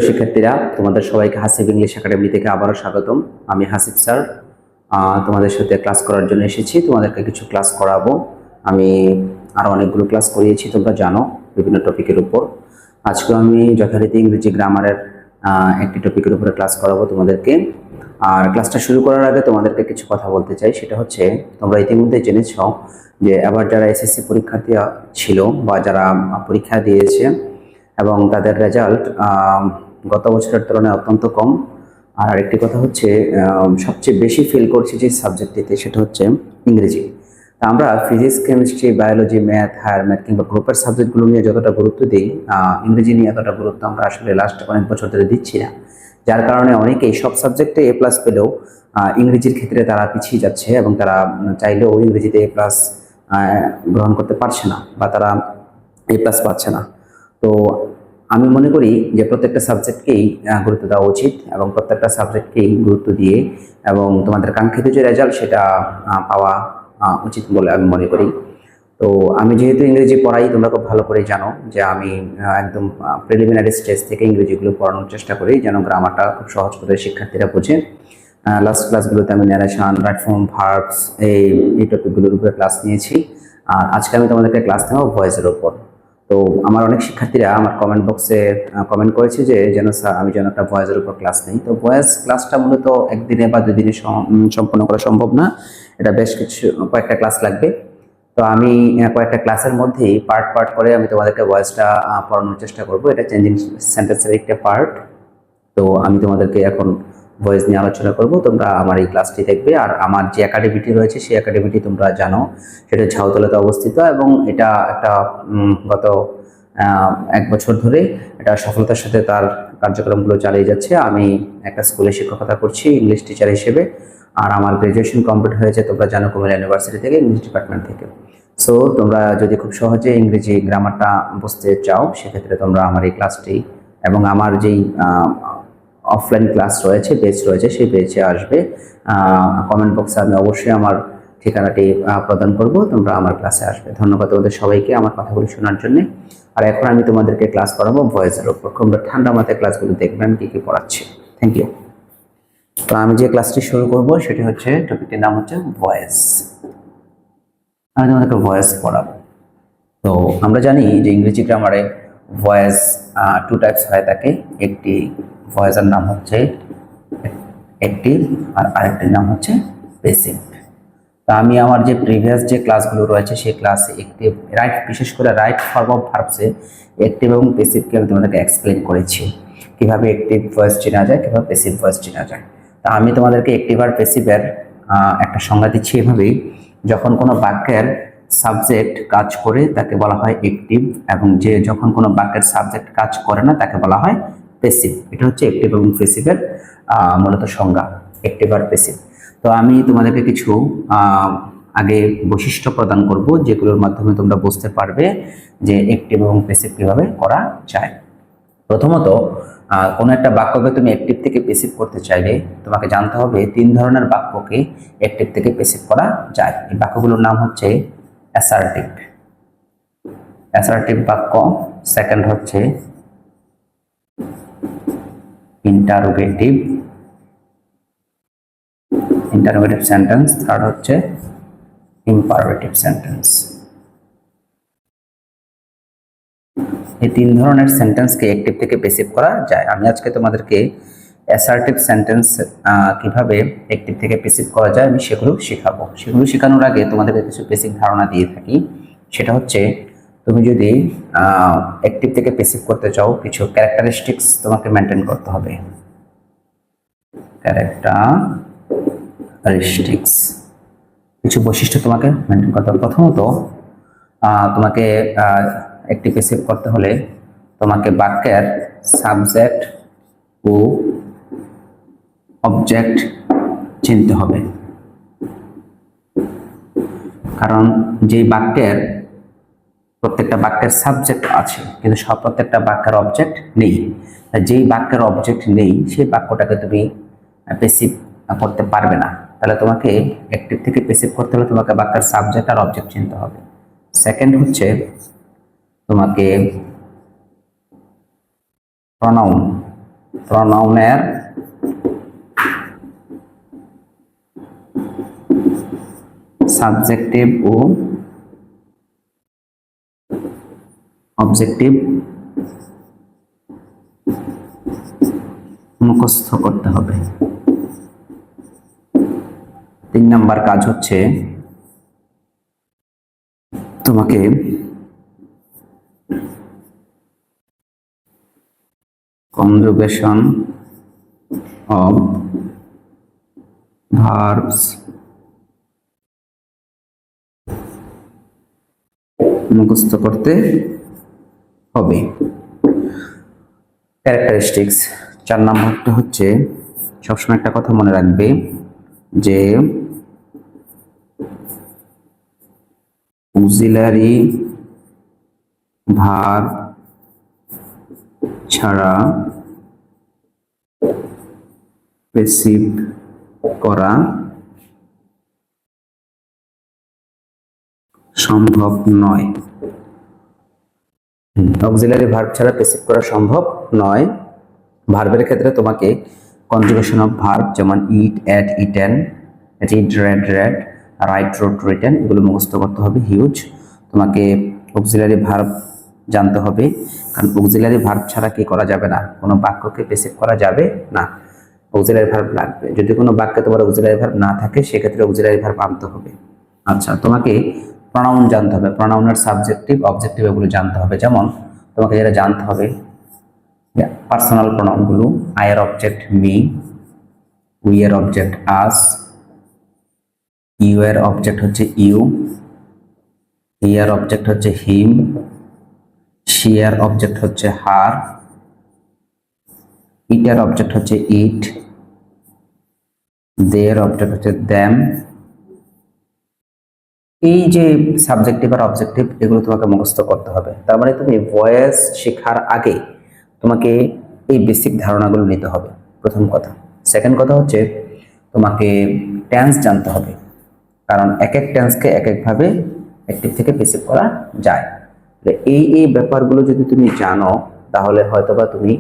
শিক্ষার্থীরা, তোমাদের সবাইকে হাসিব ইংলিশ একাডেমি থেকে আবারও স্বাগতম। আমি হাসিব স্যার তোমাদের সাথে ক্লাস করার জন্য এসেছি। তোমাদেরকে কিছু ক্লাস করাবো। আমি আরো অনেকগুলো ক্লাস করিয়েছি, তোমরা জানো, বিভিন্ন টপিকের উপর। আজকে আমি যথারীতি ইংরেজি গ্রামারের একটি টপিকের উপরে ক্লাস করাবো তোমাদেরকে। আর ক্লাসটা শুরু করার আগে তোমাদেরকে কিছু কথা বলতে চাই। সেটা হচ্ছে, তোমরা ইতিমধ্যে জেনেছ যে এবার যারা এসএসসি পরীক্ষার্থী ছিল বা যারা পরীক্ষা দিয়েছে এবং তাদের রেজাল্ট গত বছরের তুলনায় অত্যন্ত কম। আর একটি কথা হচ্ছে, সবচেয়ে বেশি ফেল করছে যে সাবজেক্টটিতে, সেটা হচ্ছে ইংরেজি। তা আমরা physics, chemistry, biology, math, higher math কিংবা গ্রুপের সাবজেক্টগুলো নিয়ে যতটা গুরুত্ব দিই, ইংরেজি নিয়ে এতটা গুরুত্ব আমরা আসলে লাস্ট অনেক বছর ধরে দিচ্ছি না। যার কারণে অনেকেই সব সাবজেক্টে A+ পেলেও ইংরেজির ক্ষেত্রে তারা পিছিয়ে যাচ্ছে এবং তারা চাইলেও ইংরেজিতে A+ গ্রহণ করতে পারছে না বা তারা A+ পাচ্ছে না। তো আমি মনে করি যে প্রত্যেকটা সাবজেক্টকেই গুরুত্ব দেওয়া উচিত এবং প্রত্যেকটা সাবজেক্টকেই গুরুত্ব দিয়ে এবং তোমাদের কাঙ্ক্ষিত যে রেজাল্ট সেটা পাওয়া উচিত বলে আমি মনে করি। তো আমি যেহেতু ইংরেজি পড়াই, তোমরা খুব ভালো করে জানো যে আমি একদম প্রিলিমিনারি স্টেজ থেকে ইংরেজিগুলো পড়ানোর চেষ্টা করি, যেন গ্রামারটা খুব সহজ করে শিক্ষার্থীরা বোঝে। লাস্ট ক্লাসগুলোতে আমি ন্যারেশন, রাইট ফর্ম, ভার্বস এই টপিকগুলোর উপরে ক্লাস নিয়েছি। আর আজকে আমি তোমাদেরকে ক্লাস নেব ভয়েসের উপর। তো আমার অনেক শিক্ষার্থীরা আমার কমেন্ট বক্সে কমেন্ট করেছে যে আমি যেন একটা ভয়েসের উপর ক্লাস নিই। তো ভয়েস ক্লাসটা মূলত একদিনে বা দুদিনে সম্পন্ন করা সম্ভব না, এটা বেশ কয়েকটা ক্লাস লাগবে। তো আমি কয়েকটা ক্লাসের মধ্যেই পার্ট পার্ট করে আমি তোমাদেরকে ভয়েসটা পড়ানোর চেষ্টা করব। এটা চেঞ্জিং সেন্টেন্সের একটা পার্ট। তো আমি তোমাদেরকে এখন ভয়েস নিয়ে আলোচনা করব। তোমরা আমার এই ক্লাসটি দেখবে। আর আমার যে একাডেমিটি রয়েছে সেই একাডেমিটি তোমরা জানো, সেটা ঝাউতলাতে অবস্থিত এবং এটা একটা গত 1 বছর ধরে এটা সফলতার সাথে তার কার্যক্রমগুলো চালিয়ে যাচ্ছে। আমি একটা স্কুলে শিক্ষকতা করছি ইংলিশ টিচার হিসেবে। আর আমার গ্রাজুয়েশন কমপ্লিট হয়েছে, তোমরা জানো, কুমিল্লা ইউনিভার্সিটি থেকে, ইংলিশ ডিপার্টমেন্ট থেকে। সো তোমরা যদি খুব সহজে ইংরেজি গ্রামারটা বুঝতে চাও, সেক্ষেত্রে তোমরা আমার এই ক্লাসটি এবং আমার যেই অফলাইন ক্লাস রয়েছে, বেচ রয়েছে, সেই বেচে আসবে। কমেন্ট বক্সে আমি অবশ্যই আমার ঠিকানাটি প্রদান করব, তোমরা আমার ক্লাসে আসবে। ধন্যবাদ তোমাদের সবাইকে আমার কথাগুলো শোনার জন্য। আর এখন আমি তোমাদেরকে ক্লাস করাবো ভয়েসের উপর। তোমরা ঠান্ডা মাথায় ক্লাসগুলো দেখবেন কি কি পড়াচ্ছি। Thank you. তো আমি যে ক্লাসটি শুরু করব সেটি হচ্ছে, টপিকটির নাম হচ্ছে ভয়েস। আমি তোমাদেরকে ভয়েস পড়াবো। তো আমরা জানি যে ইংরেজি গ্রামারে ভয়েস 2 টাইপস হয়ে থাকে। একটি ভয়েসের নাম হচ্ছে অ্যাক্টিভ আর আরেকটির নাম হচ্ছে প্যাসিভ। তা আমি আমার যে প্রিভিয়াস যে ক্লাসগুলো রয়েছে সেই ক্লাসে অ্যাক্টিভ, বিশেষ করে রাইট ফর্ম অফ ভার্বসে অ্যাক্টিভ এবং প্যাসিভকে আমি তোমাদেরকে এক্সপ্লেন করেছি, কিভাবে অ্যাক্টিভ ভয়েস চেনা যায়, কিভাবে প্যাসিভ ভয়েস চেনা যায়। তা আমি তোমাদেরকে অ্যাক্টিভ আর প্যাসিভের একটা সংজ্ঞা দিচ্ছি এভাবেই। যখন কোনো বাক্যের সাবজেক্ট কাজ করে তাকে বলা হয় অ্যাক্টিভ, এবং যখন কোনো বাক্যের সাবজেক্ট কাজ করে না তাকে বলা হয় প্যাসিভ। এটা হচ্ছে অ্যাক্টিভ এবং প্যাসিভের মূলত সংজ্ঞা, অ্যাক্টিভ আর প্যাসিভ। তো আমি তোমাদেরকে কিছু আগে বৈশিষ্ট্য প্রদান করব, যেগুলোর মাধ্যমে তোমরা বুঝতে পারবে যে অ্যাক্টিভ এবং প্যাসিভ কিভাবে করা যায়। প্রথমত, কোনো একটা বাক্যকে তুমি অ্যাক্টিভ থেকে প্যাসিভ করতে চাইলে তোমাকে জানতে হবে 3 ধরনের বাক্যকে অ্যাক্টিভ থেকে প্যাসিভ করা যায়। এই বাক্যগুলোর নাম হচ্ছে অ্যাসার্টিভ, অ্যাসার্টিভ বাক্য। সেকেন্ড হচ্ছে ইন্টারোগেটিভ, ইন্টারোগেটিভ সেন্টেন্স। থার্ড হচ্ছে ইম্পারেটিভ সেন্টেন্স। এই 3 ধরনের সেন্টেন্সকে অ্যাক্টিভ থেকে প্যাসিভ করা যায়। আমি আজকে তোমাদেরকে অ্যাসার্টিভ সেন্টেন্স কিভাবে অ্যাক্টিভ থেকে প্যাসিভ করা যায় আমি সেগুলো শেখাবো। সেগুলো শেখানোর আগে তোমাদেরকে কিছু বেসিক ধারণা দিয়ে থাকি। সেটা হচ্ছে, তুমি যদি অ্যাক্টিভ থেকে প্যাসিভ করতে চাও, কিছু ক্যারেক্টারিস্টিক্স তোমাকে মেনটেন করতে হবে। ক্যারেক্টারিস্টিক্স, কিছু বৈশিষ্ট্য তোমাকে মেনটেন করতে হবে। প্রথমত, তোমাকে অ্যাক্টিভ প্যাসিভ করতে হলে তোমাকে বাক্যের সাবজেক্ট ও অবজেক্ট চিনতে হবে। কারণ যেই বাক্যের প্রত্যেকটা বাক্যের সাবজেক্ট আছে কিন্তু প্রত্যেকটা বাক্যের অবজেক্ট নেই। যেই বাক্যের অবজেক্ট নেই সেই বাক্যটাকে তুমি প্যাসিভ করতে পারবে না। তাহলে তোমাকে অ্যাক্টিভ থেকে প্যাসিভ করতে হলে তোমাকে বাক্যের সাবজেক্ট আর অবজেক্ট চিনতে হবে। সেকেন্ড হচ্ছে, তোমাকে প্রনাউন প্রনাউনের সাবজেক্টিভ ও অবজেক্টিভ মুখস্থ করতে হবে। 3 নাম্বার কাজ হচ্ছে তোমাকে কনজুগেশন অফ ভার্বস মুখস্থ করতে হবে। ক্যারেক্টারিস্টিক্স 4 নাম্বারটা হচ্ছে সবসময় একটা কথা মনে রাখবে যে অক্সিলারি ভার্ব ছাড়া প্যাসিভ করা সম্ভব নয়। অক্সিলারি ভার্ব ছাড়া প্যাসিভ করা সম্ভব নয়। ভার্বের ক্ষেত্রে তোমাকে কনজুগেশন অফ ভার্ব যেমন eat, ate, eaten, read, read, read, write, wrote, written এগুলো মুখস্থ করতে হবে। হিউজ। তোমাকে অক্সিলারি ভার্ব জানতে হবে, কারণ অক্সিলারি ভার্ব ছাড়া কি করা যাবে না, কোনো বাক্যকে প্যাসিভ করা যাবে না, অক্সিলারি ভার্ব লাগবে। যদি কোনো বাক্যে তোমার অক্সিলারি ভার্ব না থাকে সেক্ষেত্রে অক্সিলারি ভার্ব আনতে হবে। আচ্ছা, তোমাকে প্রনাউন জানতে হবে, প্রনাউনের সাবজেক্টিভ অবজেক্টিভ এগুলো জানতে হবে। যেমন তোমাকে যেটা জানতে হবে পার্সোনাল প্রনাউনগুলো, আই এর অবজেক্ট মি, উই এর অবজেক্ট আস, ইউ এর অবজেক্ট হচ্ছে ইউ, হি এর অবজেক্ট হচ্ছে হিম, শি এর অবজেক্ট হচ্ছে হার, ইট এর অবজেক্ট হচ্ছে ইট, দে এর অবজেক্ট হচ্ছে দ্যাম। এই যে সাবজেক্টিভ আর অবজেক্টিভ এগুলো তোমাকে মুখস্থ করতে হবে। তার মানে তুমি ভয়েস শেখার আগে তোমাকে এই বেসিক ধারণাগুলো নিতে হবে, প্রথম কথা। সেকেন্ড কথা হচ্ছে তোমাকে টেন্স জানতে হবে, কারণ এক এক টেন্সকে এক একভাবে অ্যাক্টিভ থেকে প্যাসিভ করা যায়। এই ব্যাপারগুলো যদি তুমি জানো তাহলে হয়তোবা তুমি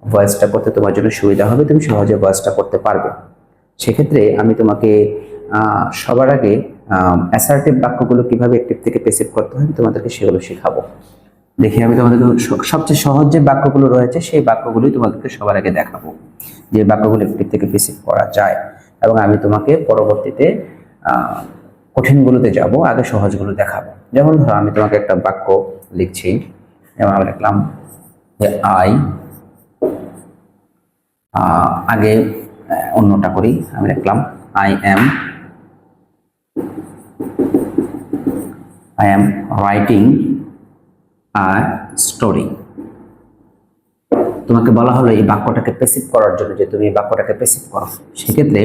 ভয়েসটা করতে তোমার জন্য সুবিধা হবে, তুমি সহজে ভয়েসটা করতে পারবে। সেক্ষেত্রে আমি তোমাকে সবার আগে অ্যাসার্টিভ বাক্যগুলো কিভাবে অ্যাক্টিভ থেকে প্যাসিভ করতে হয় তোমাদেরকে সেগুলো শেখাবো। দেখি আমি তোমাদেরকে সবচেয়ে সহজ যে বাক্যগুলো রয়েছে সেই বাক্যগুলোই তোমাদেরকে সবার আগে দেখাবো, যে বাক্যগুলো অ্যাক্টিভ থেকে প্যাসিভ করা যায়। এবং আমি তোমাকে পরবর্তীতে কঠিনগুলোতে যাব, আগে সহজগুলো দেখাবো। যেমন ধরো আমি তোমাকে একটা বাক্য লিখছি, যেমন আমি লিখলাম যে আগে অন্যটা করি, আমি লিখলাম I am writing a story. তোমাকে বলা হলো এই বাক্যটাকে প্যাসিভ করার জন্য, যে তুমি এই বাক্যটাকে প্যাসিভ করো। সেক্ষেত্রে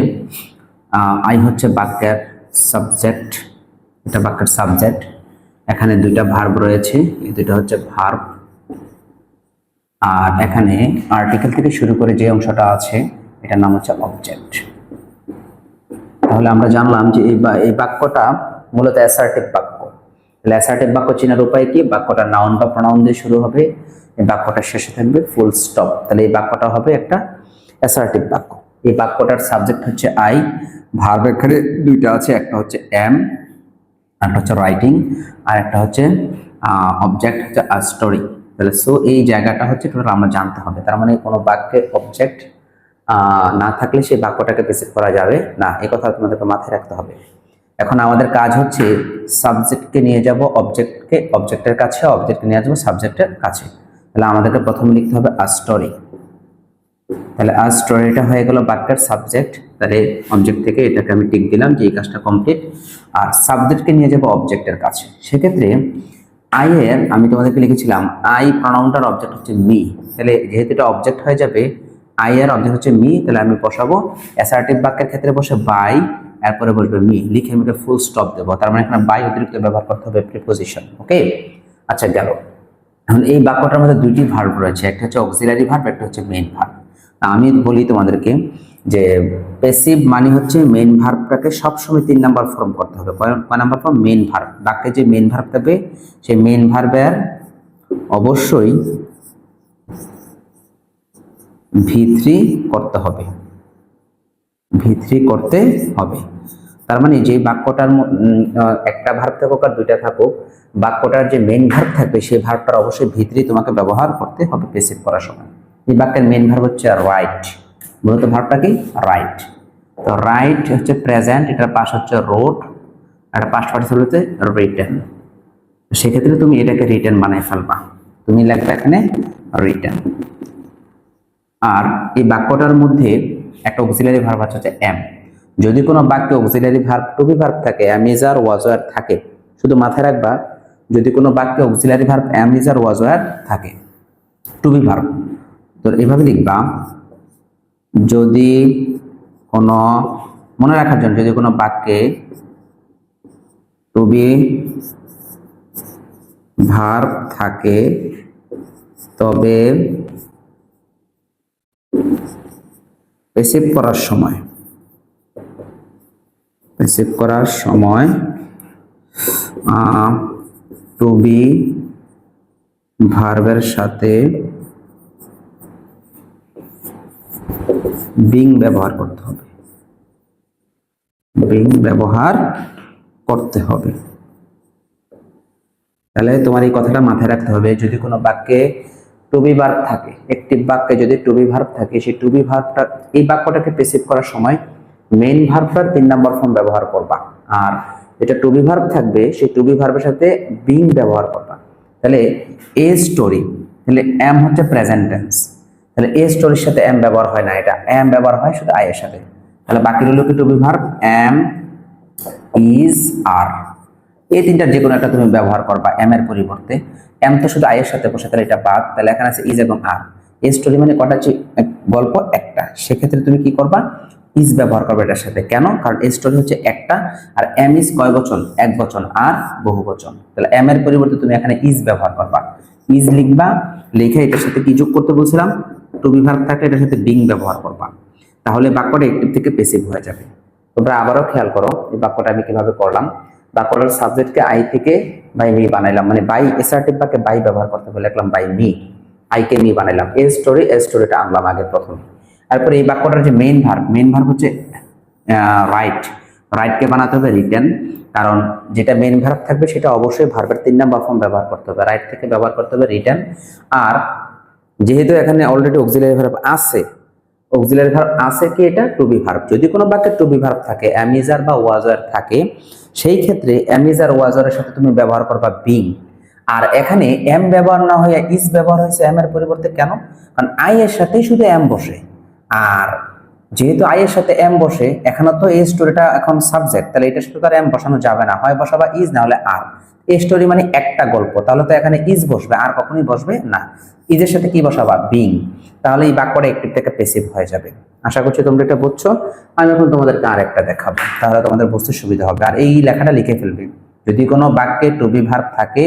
আই হচ্ছে বাক্যের সাবজেক্ট, এটা বাক্যের সাবজেক্ট। এখানে দুইটা ভার্ব রয়েছে, এই দুইটা হচ্ছে ভার্ব। আর এখানে আর্টিকেল থেকে শুরু করে যে অংশটা আছে এটার নাম হচ্ছে অবজেক্ট। তাহলে আমরা জানলাম যে এই বাক্যটা মূলত অ্যাসার্টিভ বাক্য। তাহলে অ্যাসার্টিভ বাক্য চেনার উপায় কি? বাক্যটা নাউন বা প্রনাউন দিয়ে শুরু হবে, এই বাক্যটার শেষে থাকবে ফুল স্টপ। তাহলে এই বাক্যটা হবে একটা অ্যাসার্টিভ বাক্য। এই বাক্যটার সাবজেক্ট হচ্ছে আই, ভার্ব এখানে দুইটা আছে, একটা হচ্ছে এম, একটা হচ্ছে রাইটিং, আর একটা হচ্ছে অবজেক্ট হচ্ছে আ স্টোরি। তাহলে সো এই জায়গাটা হচ্ছে টোটাল আমরা জানতে হবে। তার মানে কোনো বাক্যের অবজেক্ট না থাকলে সেই বাক্যটাকে প্যাসিভ করা যাবে না, এই কথা তোমাদেরকে মাথায় রাখতে হবে। এখন আমাদের কাজ হচ্ছে সাবজেক্টকে নিয়ে যাব অবজেক্টকে, অবজেক্টের কাছে, অবজেক্টকে নিয়ে যাবো সাবজেক্টের কাছে। তাহলে আমাদেরকে প্রথমে লিখতে হবে আ স্টোরি। তাহলে আ স্টোরিটা হয়ে গেল বাক্যের সাবজেক্ট। তাহলে অবজেক্ট থেকে এটাকে আমি টিক দিলাম যে এই কাজটা কমপ্লিট। আর সাবজেক্টকে নিয়ে যাব অবজেক্টের কাছে। সেক্ষেত্রে আই এর আমি তোমাদেরকে লিখেছিলাম আই প্রনাউনটার অবজেক্ট হচ্ছে মি। তাহলে যেহেতু এটা অবজেক্ট হয়ে যাবে, আই এর অবজেক্ট হচ্ছে মি, তাহলে আমি বসাবো অ্যাসার্টিভ বাক্যের ক্ষেত্রে বসে বাই, এরপরে বসবে মি, লিখে আমি ফুল স্টপ দেবো। তার মানে এখানে বাই অতিরিক্ত ব্যবহার করতে হবে প্রিপোজিশন। ওকে, আচ্ছা গেল। এখন এই বাক্যটার মধ্যে দুইটি ভার্ব রয়েছে, একটা হচ্ছে অক্সিলারি ভার্ব, একটা হচ্ছে মেইন ভার্ব। আমি বলি তোমাদেরকে যে প্যাসিভ মানে হচ্ছে মেইন ভার্বটাকে সবসময় 3 নাম্বার ফর্ম করতে হবে। কয় নাম্বার ফর্ম? Main verb. বাক্যে যে মেইন ভার্ব থাকবে সেই মেইন ভার্বের অবশ্যই V3 করতে হবে, V3 করতে হবে। তার মানে যে বাক্যটার একটা ভার্ব থাকুক আর দুইটা থাকুক, বাক্যটার যে মেইন ভার্ব থাকবে সেই ভার্বটার অবশ্যই V3 তোমাকে ব্যবহার করতে হবে পেসিভ করার সময়। এই বাক্যের মেইন ভার্ব হচ্ছে রাইট, মূলত ভার্বটা কি রাইট। তো রাইট হচ্ছে প্রেজেন্ট, এটার পাশ হচ্ছে রোড, আর পাস্ট পার্টিসিপল হচ্ছে রিটেন। সেক্ষেত্রে তুমি এটাকে রিটেন বানাই ফেলবা, তুমি লিখবে এখানে রিটেন। আর এই বাক্যটার মধ্যে একটা অক্সিলারি ভার্ব হচ্ছে এম। যদি কোনো বাক্যে auxiliary verb to be verb থাকে, am is are was were থাকে, শুধু মাথায় রাখবা যদি কোনো বাক্যে auxiliary verb am is are was were থাকে টু বি ভার্ব, তো এভাবে লিখবা যদি কোনো, মনে রাখার জন্য, যদি কোনো বাক্যে টু বি ভার্ব থাকে তবে পেসিভ করার সময় টু বি ভার্বের সাথে বিং ব্যবহার করতে হবে, তাহলে তোমার এই কথাটা মাথায় রাখতে হবে। যদি কোনো বাক্যে টু বি ভার্ব থাকে, একটিভ বাক্যে যদি টু বি ভার্ব থাকে, সেই টু বি ভার্বটা, এই বাক্যটাকে পেসিভ করার সময় মেইন ভার্বটার 3 নম্বর ফর্ম ব্যবহার করবা, আর যেটা টু বি ভার্ব থাকবে সেই টু বি ভার্বের সাথে বিং ব্যবহার করবা। তাহলে এ স্টোরি, তাহলে এম হচ্ছে প্রেজেন্ট টেন্স, তাহলে এ স্টোরির সাথে এম ব্যবহার হয় না, এটা এম ব্যবহার হয় শুধু আই এর সাথে। তাহলে বাকি রইল কি to be verb am, is, are. এই তিনটা যে কোনো একটা তুমি ব্যবহার করবা এম এর পরিবর্তে। এম তো শুধু আই এর সাথে বসে, তাহলে এটা বাদ, তাহলে এখানে আছে ইজ এবং আর। এই স্টোরি মানে কটা গল্প? একটা। সেক্ষেত্রে তুমি কি করবা? ইজ ব্যবহার করবে এটার সাথে। কেন? কারণ এই স্টোরি হচ্ছে একটা, আর এম ইজ কয় বচন? এক বচন, আর বহু বচন। তাহলে এম এর পরিবর্তে তুমি এখানে ইজ ব্যবহার করবা, ইজ লিখবা, লিখে এটার সাথে কি যোগ করতে বলছিলাম? টু বি ভার্ব থাকলে এটার সাথে বিং ব্যবহার করবা, তাহলে বাক্যটা একটিভ থেকে পেসিভ হয়ে যাবে। তোমরা আবারও খেয়াল করো এই বাক্যটা আমি কিভাবে করলাম। বাক্যটার সাবজেক্টকে আই থেকে বাই মি বানাইলাম, মানে বাই এসার্টিভ বাক্যে বাই ব্যবহার করতে বলে লিখলাম বাই মি, আই কে মি বানাইলাম। এ স্টোরিটা আনলাম আগে প্রথম। তারপরে এই বাক্যটার যে মেইন ভার্ব হচ্ছে রাইট, রাইটকে বানাতে হবে রিটেন, কারণ যেটা মেইন ভার্ব থাকবে সেটা অবশ্যই ভার্বের 3 নম্বর ফর্ম ব্যবহার করতে হবে, রাইট থেকে ব্যবহার করতে হবে রিটেন। আর যেহেতু এখানে অলরেডি অক্সিলারি ভার্ব আছে, অক্সিলারি ভার্ব আছে কি? এটা টু বি ভার্ব। যদি কোনো বাক্যে টু বি ভার্ব থাকে, এম ইজ আর বা ওয়াজ আর থাকে, সেই ক্ষেত্রে এম ইজ আর ওয়াজ এর সাথে তুমি ব্যবহার করবা বিং। আর এখানে এম ব্যবহার না হয়ে ইজ ব্যবহার হয়েছে এম এর পরিবর্তে। কেন? কারণ আই এর সাথেই শুধু এম বসে, আর যেহেতু আই এর সাথে এম বসে, এখানে তো এই স্টোরিটা এখন সাবজেক্ট, তাহলে এটার সাথে তো আর এম বসানো যাবে না, হয় বসাবা ইজ, না হলে আর। এই স্টোরি মানে একটা গল্প, তাহলে তো এখানে ইজ বসবে, আর কখনোই বসবে না। ইজের সাথে কি বসাবা? বিং। তাহলে এই বাক্যটা একটিভ থেকে পেসিভ হয়ে যাবে। আশা করছি তোমরা এটা বুঝছো। আমি এখন তোমাদেরকে আরেকটা দেখাবো, তাহলে তোমাদের বুঝতে সুবিধা হবে। আর এই লেখাটা লিখে ফেলবে। যদি কোনো বাক্যে টু বি ভার্ব থাকে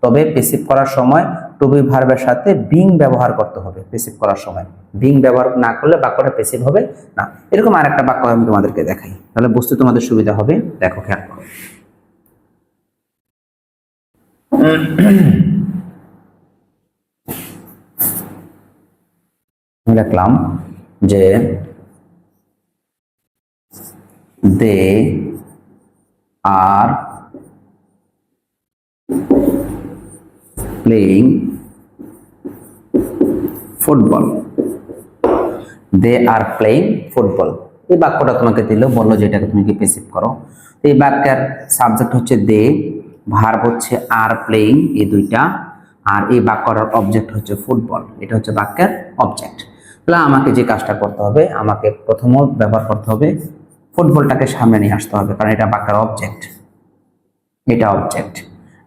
তবে পেসিভ করার সময় টু বি ভার্বের সাথে বিং ব্যবহার করতে হবে। পেসিভ করার সময় বিং ব্যবহার না করলে বাক্যটা পেসিভ হবে না। এরকম আরেকটা বাক্য আমি তোমাদেরকে দেখাই, তাহলে বুঝতে তোমাদের সুবিধা হবে। দেখো, খেয়াল করো। লিখলাম যে they are playing football, they are playing football. এই বাক্যটা তোমাকে দিল, বললো যে এটাকে তুমি কি পেসিভ করো। এই বাক্যের সাবজেক্ট হচ্ছে দে, ভার্ব হচ্ছে আর প্লেইং, এই দুইটা, আর এই বাক্যটার অবজেক্ট হচ্ছে ফুটবল, এটা হচ্ছে বাক্যের অবজেক্ট। তাহলে আমাকে যে কাজটা করতে হবে, আমাকে প্রথমত ব্যবহার করতে হবে ফুটবলটাকে সামনে নিয়ে আসতে হবে, কারণ এটা বাক্যের অবজেক্ট, এটা অবজেক্ট।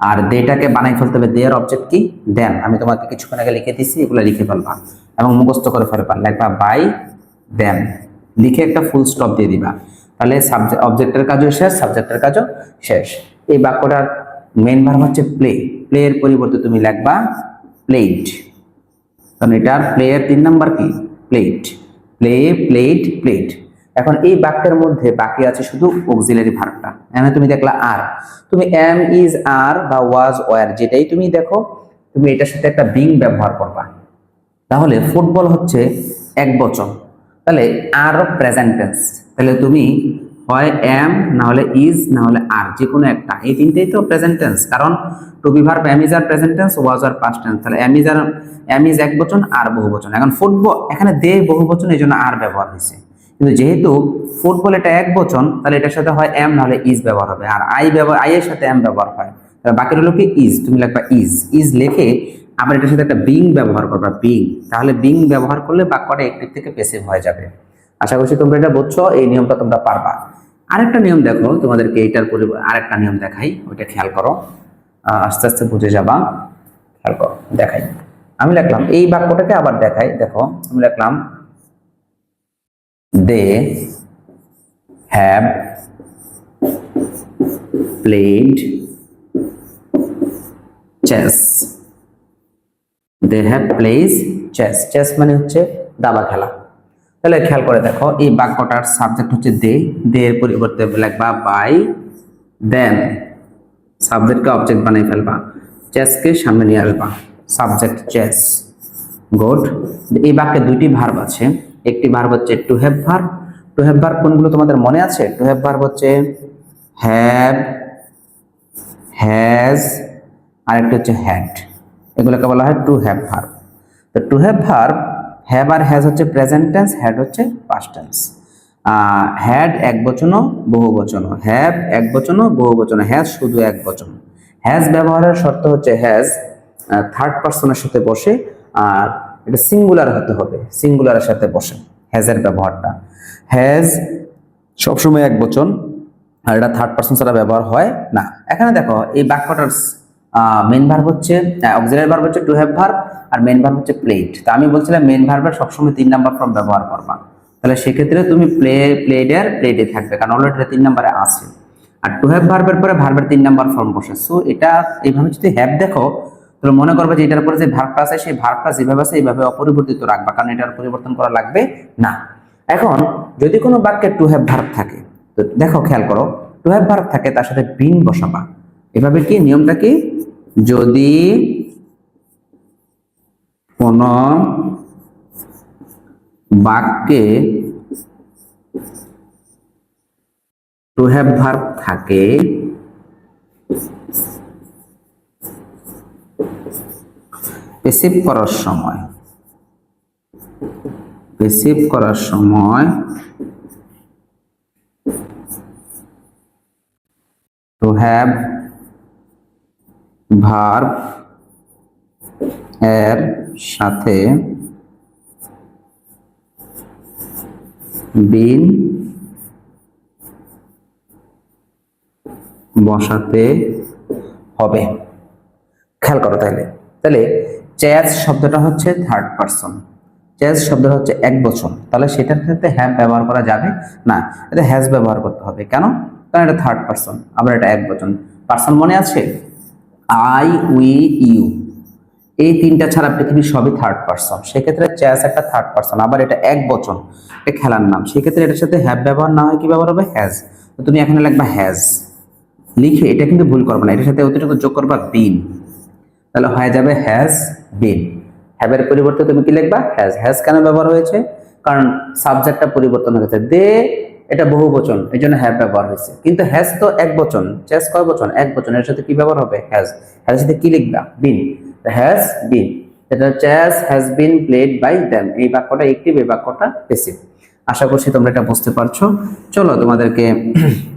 আর দেটাকে বানাই ফেলতে হবে। দেয়ার অবজেক্ট কি? দেন। আমি তোমাকে কিছুক্ষণ আগে লিখে দিচ্ছি, এগুলো লিখে ফেলবা এবং মুখস্থ করে ফেলবা। লিখবা বাই দেন, লিখে একটা ফুল স্টপ দিয়ে দিবা, তাহলে সাবজেক্ট অবজেক্টের কাজও শেষ, সাবজেক্টের কাজও শেষ। এই বাক্যটার মেইন ভার্ব হচ্ছে প্লে, প্লে এর পরিবর্তে তুমি লিখবা প্লেড, কারণ এটার প্লে এর 3 নাম্বার কি? Played, play, played, played. এখন এই বাক্যের মধ্যে বাকি আছে শুধু অক্সিলারি ভার্বটা। এখানে তুমি দেখলা আর, তুমি এম, ইজ, আর বা ওয়াজ, ওয়ার যেটাই তুমি দেখো, তুমি এটার সাথে একটা বিং ব্যবহার করবা। তাহলে ফুটবল হচ্ছে এক বচন, তাহলে আর প্রেজেন্ট টেন্স, তাহলে তুমি হয় এম না হলে ইজ না হলে আর, যে কোনো একটা, এই তিনটেই তো প্রেজেন্ট টেন্স, কারণ to be verb am is R present tense, was আর পাস্ট টেন্স, তাহলে এম ইজ এক বচন আর বহু বচন। এখন ফুটবল এখানে দে বহু বচন, এই জন্য আর ব্যবহার হয়েছে, কিন্তু যেহেতু ফুটবল এটা এক বচন, তাহলে এটার সাথে হয় এম না হলে ইজ ব্যবহার হবে, আর আই এর সাথে এম ব্যবহার হয়, তাহলে বাকি হলো কি ইজ, তুমি লিখবা ইজ, ইজ লিখে আবার এটার সাথে একটা বিং ব্যবহার করবা, বিং, তাহলে বিং ব্যবহার করলে বাক্যটা অ্যাক্টিভ থেকে প্যাসিভ হয়ে যাবে। আশা করছি তোমরা এটা বুঝছো, এই নিয়মটা তোমরা পারবা। আরেকটা নিয়ম দেখো, তোমাদেরকে এইটার আরেকটা নিয়ম দেখাই, ওইটা খেয়াল করো, আস্তে আস্তে বুঝে যাবা, খেয়াল করো, দেখাই। আমি লিখলাম এই বাক্যটাকে, আবার দেখাই, দেখো আমি লিখলাম they have played chess, they have plays chess, chess মানে হচ্ছে দাবা খেলা। তাহলে খেয়াল করে দেখো, এই বাক্যটার সাবজেক্ট হচ্ছে দে, দে এর পরিবর্তে লিখবা বাই দেম, সাবজেক্টকে অবজেক্ট বানাই ফেলবা, চেসকে সামনে নিয়ে আসবা, সাবজেক্ট চেস, গুড। এই বাক্যে দুইটি ভার্ব আছে, একটি ভার্ব হচ্ছে to have verb, to have verb কোনগুলো তোমাদের মনে আছে? টু হ্যাভ ভার্ব হচ্ছে হ্যাভ, হ্যাজ, আর একটা হচ্ছে হ্যাড, এগুলোকে বলা হয় টু হ্যাভ ভার্ব। তো টু হ্যাভ ভার্ব হ্যাভ আর হ্যাজ হচ্ছে প্রেজেন্ট টেন্স, হ্যাড হচ্ছে পাস্ট টেন্স। হ্যাড এক বচন বহু বচন, হ্যাভ এক বচন বহু বচন, হ্যাজ শুধু এক বচন। হ্যাজ ব্যবহারের শর্ত হচ্ছে হ্যাজ থার্ড পার্সনের সাথে বসে, আর এটা সিঙ্গুলার হতে হবে, সিঙ্গুলারের সাথে বসে হ্যাজের ব্যবহারটা। হ্যাজ সবসময় এক বচন, আর এটা থার্ড পার্সন ছাড়া ব্যবহার হয় না। এখানে দেখো এই বাক্যটার মেন ভার্ব হচ্ছে, অক্সিলারি ভার্ব হচ্ছে টু হ্যাভ ভার্ব, আর মেন ভার্ব হচ্ছে প্লেড। তো আমি বলছিলাম মেন ভার্বের সবসময় 3 নাম্বার ফর্ম ব্যবহার করবা, তাহলে সেক্ষেত্রে তুমি প্লেডের প্লেডে থাকবে, কারণ অলরেডি 3 নাম্বারে আছে। আর টু হ্যাভ ভার্বের পরে ভার্বের 3 নাম্বার ফর্ম বসে। সো এটা এইভাবে যদি হ্যাভ দেখো, তাহলে মনে করবে যে এটার পরে যে ভার্বটা আছে সেই ভার্বটা যেভাবে আছে এইভাবে অপরিবর্তিত রাখবা, কারণ এটার পরিবর্তন করা লাগবে না। এখন যদি কোনো বাক্যে টু হ্যাভ ভার্ব থাকে, তো দেখো খেয়াল করো, টু হ্যাভ ভার্ব থাকে তার সাথে বিন বসাবা। এভাবে কি নিয়মটা কি, যদি কোন বাক্যে টু হ্যাভ ভার্ব থাকে প্যাসিভ করার সময়, প্যাসিভ করার সময় টু হ্যাভ ভার্ব এর সাথে বিন বসাতে হবে। খেয়াল করো, তাহলে তাহলে চেস শব্দটা হচ্ছে থার্ড পারসন, চেস শব্দটা হচ্ছে এক বচন, তাহলে সেটার ক্ষেত্রে হ্যাভ ব্যবহার করা যাবে না, এটা হ্যাজ ব্যবহার করতে হবে। কেন? কারণ এটা থার্ড পারসন, আবার এটা এক বচন। পারসন মনে আছে, আই, উই, ইউ, এই তিনটা ছাড়া পৃথিবীর সবই থার্ড পারসন, সেক্ষেত্রে চেস একটা থার্ড পারসন, আবার এটা এক বচন, এটা খেলার নাম, সেক্ষেত্রে এটার সাথে হ্যাভ ব্যবহার না হয় কি ব্যবহার হবে? হ্যাজ। তো তুমি এখানে লিখবা হ্যাজ, লিখে এটা কিন্তু ভুল করবে না, এটার সাথে অতিরিক্ত যোগ করবা বিন, তাহলে হয়ে যাবে হ্যাজ বিন। হ্যাভের পরিবর্তে তুমি কি লিখবা? হ্যাজ। হ্যাজ কেন ব্যবহার হয়েছে? কারণ সাবজেক্টটা পরিবর্তন হয়েছে, দে এটা বহু বচন, এই জন্য হ্যাভ ব্যবহার হয়েছে, কিন্তু হ্যাজ তো এক বচন, চেস কয় বচন? এক বচন, এর সাথে কি ব্যবহার হবে? হ্যাজ। হ্যাজ সাথে কি লিখবা? বিন, হ্যাজ বিন, এটা chess has been played by them, এই বাক্যটা অ্যাক্টিভ, এই বাক্যটা প্যাসিভ। আশা করছি তোমরা এটা বুঝতে পারছো। চলো তোমাদেরকে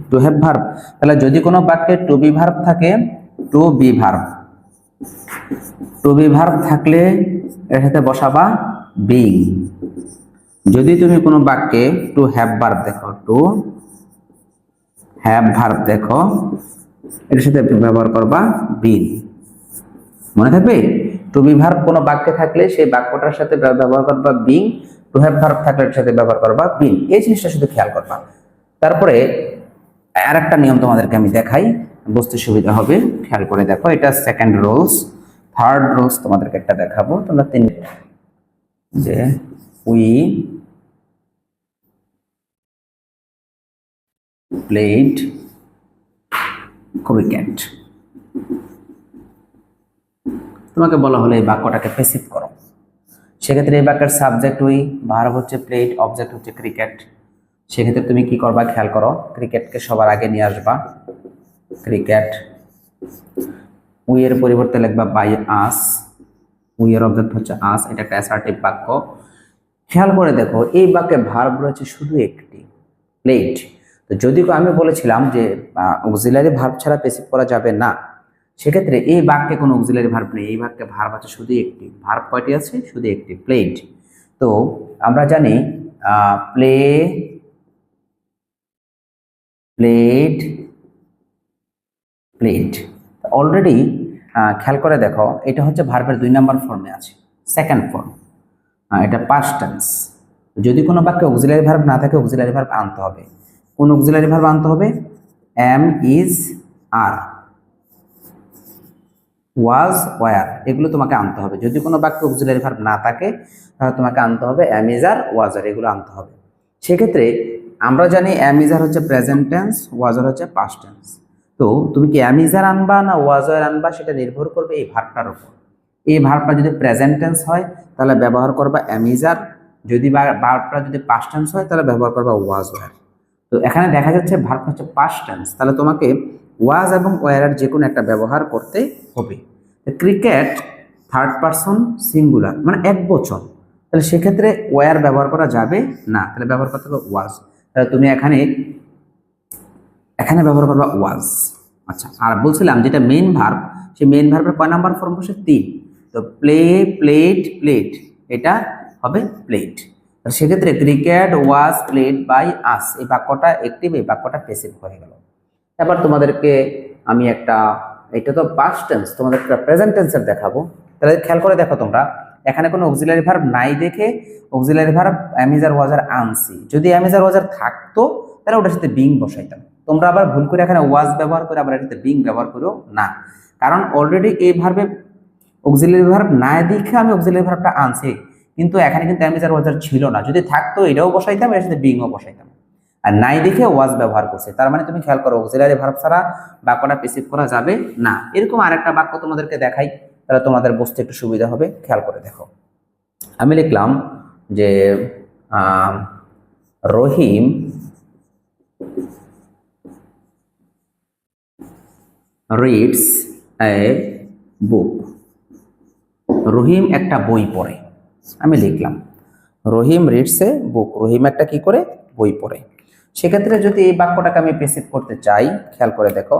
টু হ্যাভ ভার্ব, তাহলে যদি কোনো বাক্যে টু বি ভার্ব থাকে, to be verb, to be verb থাকলে এর সাথে বসাবা বিং। যদি তুমি কোনো বাক্যে টু হ্যাভ ভার্ব দেখো, টু হ্যাভ ভার্ব দেখো, এর সাথে ব্যবহার করবা বিং। মনে থাকবে, টু বি ভার্ব কোনো বাক্যে থাকলে সেই বাক্যটার সাথে ব্যবহার করবা বিং, টু হ্যাভ ভার্ব থাকলে এর সাথে ব্যবহার করবা বিং, এই জিনিসটা শুধু খেয়াল করবা। তারপরে আরেকটা নিয়ম তোমাদেরকে আমি দেখাই, বুঝতে সুবিধা হবে, খেয়াল করে দেখো, এটা সেকেন্ড রুলস। থার্ড রুলস তোমাদেরকে একটা দেখাবো, তোমরা তিন, যে উই প্লেড ক্রিকেট, তোমাকে বলা হলো এই বাক্যটাকে প্যাসিভ করো, সেক্ষেত্রে এই বাক্যের সাবজেক্ট উই, ভার্ব হচ্ছে প্লেড, অবজেক্ট হচ্ছে ক্রিকেট। সেক্ষেত্রে তুমি কি করবা খেয়াল করো, ক্রিকেটকে সবার আগে নিয়ে আসবা, ক্রিকেট। উই এর পরিবর্তে লিখবা বাই আস, উই এর অবজেক্ট হচ্ছে আস, এটা একটা অ্যাসার্টিভ বাক্য। খেয়াল করে দেখো এই বাক্যে ভার্ব রয়েছে শুধু একটি, প্লেড। তো যদি আমি বলেছিলাম যে অক্সিলারি ভার্ব ছাড়া প্যাসিভ করা যাবে না, সেক্ষেত্রে এই বাক্যে কোনো অক্সিলারি ভার্ব নেই, এই বাক্যে ভার্ব আছে শুধু একটি। ভার্ব কয়টি আছে? শুধু একটি, প্লেড। তো আমরা জানি প্লে, প্লেড, প্লেড। অলরেডি খেয়াল করে দেখো এটা হচ্ছে ভার্বের 2 নম্বর ফর্মে আছে, সেকেন্ড ফর্ম, এটা পাস্ট টেন্স। যদি কোনো বাক্যে অক্সিলারি ভার্ব না থাকে অক্সিলারি ভার্ব আনতে হবে। কোন অক্সিলারি ভার্ব আনতে হবে? Am, is, are, was, were, এগুলো তোমাকে আনতে হবে। যদি কোনো বাক্যে অক্সিলারি ভার্ব না থাকে তাহলে তোমাকে আনতে হবে এম, ইজ, আর, ওয়াজ, আর, এগুলো আনতে হবে। সেক্ষেত্রে আমরা জানি এম, ইজ, আর হচ্ছে প্রেজেন্ট টেন্স, ওয়াজ, আর হচ্ছে পাস্ট টেন্স। তো তুমি কি এম, ইজ, আর আনবা না ওয়াজ, আর আনবা সেটা নির্ভর করবে এই ভার্বটার উপর। এই ভার্বটা যদি প্রেজেন্ট টেন্স হয় তাহলে ব্যবহার করবা এম, ইজ, আর। যদি ভার্বটা যদি পাস্ট টেন্স হয় তাহলে ব্যবহার করবা ওয়াজ, ওয়ার। তো এখানে দেখা যাচ্ছে ভার্ব হচ্ছে পাস্ট টেন্স, তাহলে তোমাকে ওয়াজ এবং ওয়ারের যে কোনো একটা ব্যবহার করতে হবে। ক্রিকেট থার্ড পারসন সিঙ্গুলার, মানে এক বচন, তাহলে সেক্ষেত্রে ওয়ার ব্যবহার করা যাবে না, তাহলে ব্যবহার করতে হবে ওয়াজ। তাহলে তুমি এখানে ব্যবহার করবা ওয়াজ। আচ্ছা, আর বলছিলাম যেটা মেইন ভার্ব, সেই মেইন ভার্বের কয় নাম্বার ফর্ম বসে? 3। তো প্লে, প্লেড, প্লেড, এটা হবে প্লেড। সেক্ষেত্রে cricket was played by us, এই বাক্যটা অ্যাক্টিভ, এই বাক্যটা প্যাসিভ হয়ে গেল। এবার তোমাদেরকে আমি একটা, এটা তো পাস্ট টেন্স, তোমাদের একটা প্রেজেন্ট টেন্সের দেখাবো। তাহলে খেয়াল করে দেখো তোমরা, এখানে কোনো অক্সিলারি ভার্ব নাই দেখে auxiliary verb am, is, are, ওয়াজ, আর আনছি। যদি এম, ইজ, আর, ওয়াজ, আর থাকতো তাহলে ওটার সাথে বিং বসাইতাম। তোমরা আবার ভুল করে এখানে ওয়াজ ব্যবহার করে আবার এটাতে বিং ব্যবহার করো না, কারণ অলরেডি এই ভার্বে অক্সিলারি ভার্ব না দেখে আমি অক্সিলারি ভার্বটা আনছি, কিন্তু এখানে কিন্তু এম, ইজ, আর, ওয়াজ, আর ছিল না। যদি থাকতো এটাও বসাইতাম, এর সাথে বিংও বসাইতাম, আর নাই দেখে ওয়াজ ব্যবহার করছে। তার মানে তুমি খেয়াল করো অক্সিলারি ভার্ব ছাড়া বাক্যটা প্যাসিভ করা যাবে না। এরকম আরেকটা বাক্য তোমাদেরকে দেখাই, তাহলে তোমাদের বুঝতে একটু সুবিধা হবে। খেয়াল করে দেখো, আমি লিখলাম যে রহিম রিডস এ বুক, রহিম একটা বই পড়ে। আমি লিখলাম রহিম রিডস এ বুক, রহিম একটা কি করে? বই পড়ে। সেক্ষেত্রে যদি এই বাক্যটাকে আমি প্যাসিভ করতে চাই, খেয়াল করে দেখো,